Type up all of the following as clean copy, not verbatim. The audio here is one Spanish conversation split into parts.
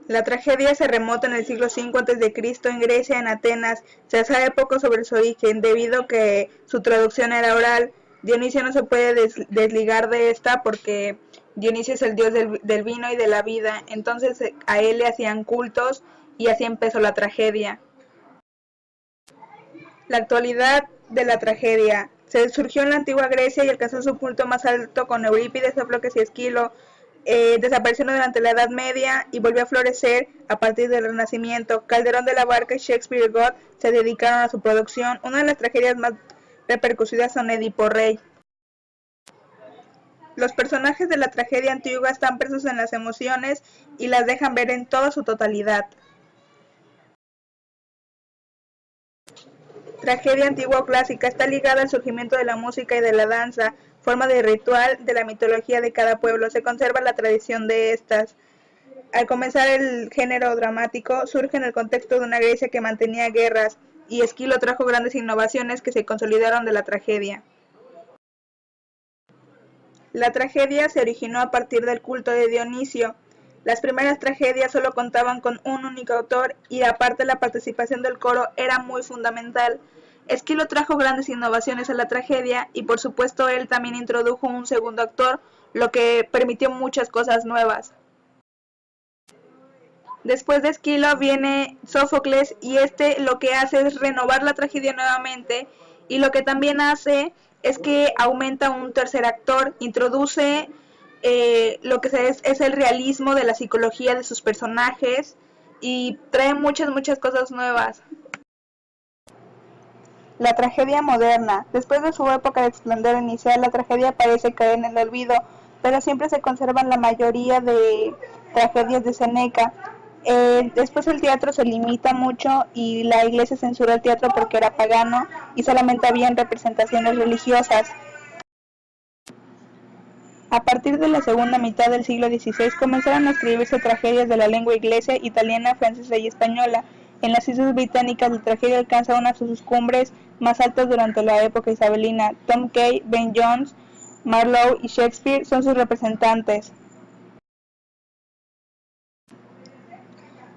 La tragedia se remonta en el siglo V a.C. en Grecia, en Atenas. Se sabe poco sobre su origen, debido a que su traducción era oral. Dionisio no se puede desligar de esta porque Dionisio es el dios del vino y de la vida. Entonces a él le hacían cultos y así empezó la tragedia. La actualidad de la tragedia. Se surgió en la antigua Grecia y alcanzó su punto más alto con Eurípides, Sófocles y Esquilo. Desapareció durante la Edad Media y volvió a florecer a partir del Renacimiento. Calderón de la Barca y Shakespeare y Goethe se dedicaron a su producción. Una de las tragedias más repercutidas son Edipo Rey. Los personajes de la tragedia antigua están presos en las emociones y las dejan ver en toda su totalidad. Tragedia antigua o clásica está ligada al surgimiento de la música y de la danza, forma de ritual de la mitología de cada pueblo. Se conserva la tradición de estas. Al comenzar el género dramático, surge en el contexto de una Grecia que mantenía guerras, y Esquilo trajo grandes innovaciones que se consolidaron de la tragedia. La tragedia se originó a partir del culto de Dionisio. Las primeras tragedias solo contaban con un único autor y aparte la participación del coro era muy fundamental. Esquilo trajo grandes innovaciones a la tragedia y por supuesto él también introdujo un segundo actor, lo que permitió muchas cosas nuevas. Después de Esquilo viene Sófocles y lo que hace es renovar la tragedia nuevamente, y lo que también hace es que aumenta un tercer actor, introduce lo que es el realismo de la psicología de sus personajes y trae muchas cosas nuevas. La tragedia moderna. Después de su época de esplendor inicial, la tragedia parece caer en el olvido, pero siempre se conservan la mayoría de tragedias de Seneca. Después el teatro se limita mucho y la iglesia censura el teatro porque era pagano y solamente habían representaciones religiosas. A partir de la segunda mitad del siglo XVI comenzaron a escribirse tragedias de la lengua inglesa, italiana, francesa y española. En las islas británicas la tragedia alcanza una de sus cumbres más altas durante la época isabelina. Tom Kay, Ben Jonson, Marlowe y Shakespeare son sus representantes.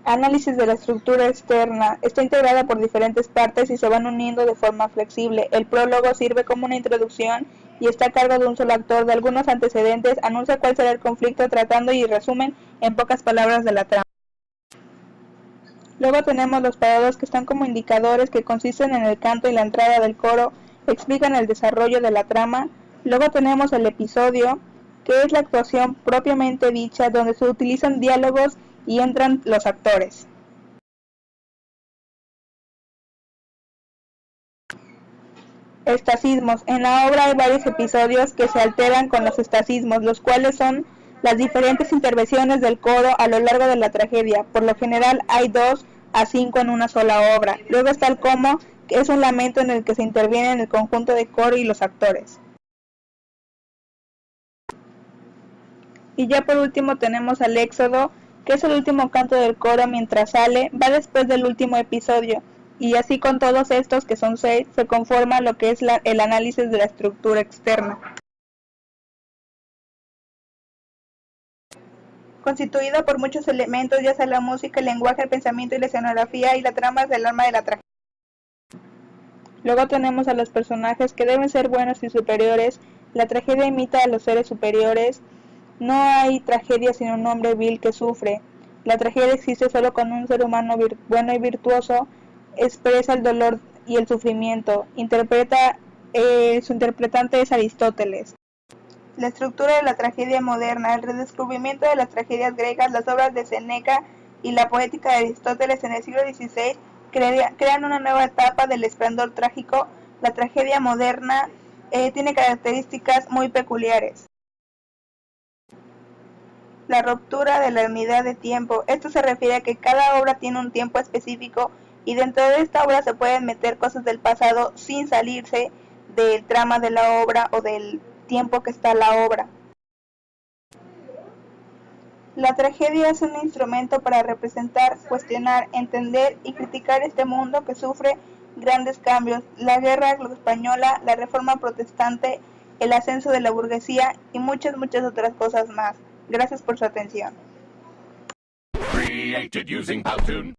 Análisis de la estructura externa. Está integrada por diferentes partes y se van uniendo de forma flexible. El prólogo sirve como una introducción y está a cargo de un solo actor. De algunos antecedentes, anuncia cuál será el conflicto tratando y resumen en pocas palabras de la trama. Luego tenemos los parados, que están como indicadores que consisten en el canto y la entrada del coro, explican el desarrollo de la trama. Luego tenemos el episodio, que es la actuación propiamente dicha, donde se utilizan diálogos y entran los actores. Estacismos. En la obra hay varios episodios que se alteran con los estacismos, los cuales son las diferentes intervenciones del coro a lo largo de la tragedia. Por lo general hay 2 a 5 en una sola obra. Luego está el como, que es un lamento en el que se intervienen el conjunto de coro y los actores. Y ya por último tenemos al éxodo, que es el último canto del coro mientras sale, va después del último episodio, y así con todos estos, que son 6, se conforma lo que es el análisis de la estructura externa. Constituida por muchos elementos, ya sea la música, el lenguaje, el pensamiento y la escenografía, y la trama es el alma de la tragedia. Luego tenemos a los personajes, que deben ser buenos y superiores. La tragedia imita a los seres superiores. No hay tragedia sin un hombre vil que sufre. La tragedia existe solo con un ser humano bueno y virtuoso. Expresa el dolor y el sufrimiento. Su interpretante es Aristóteles. La estructura de la tragedia moderna. El redescubrimiento de las tragedias griegas, las obras de Seneca y la poética de Aristóteles en el siglo XVI crean una nueva etapa del esplendor trágico. La tragedia moderna tiene características muy peculiares. La ruptura de la unidad de tiempo. Esto se refiere a que cada obra tiene un tiempo específico y dentro de esta obra se pueden meter cosas del pasado sin salirse del trama de la obra o del tiempo que está la obra. La tragedia es un instrumento para representar, cuestionar, entender y criticar este mundo que sufre grandes cambios: la guerra anglo-española, la reforma protestante, el ascenso de la burguesía y muchas otras cosas más. Gracias por su atención. created using Powtoon.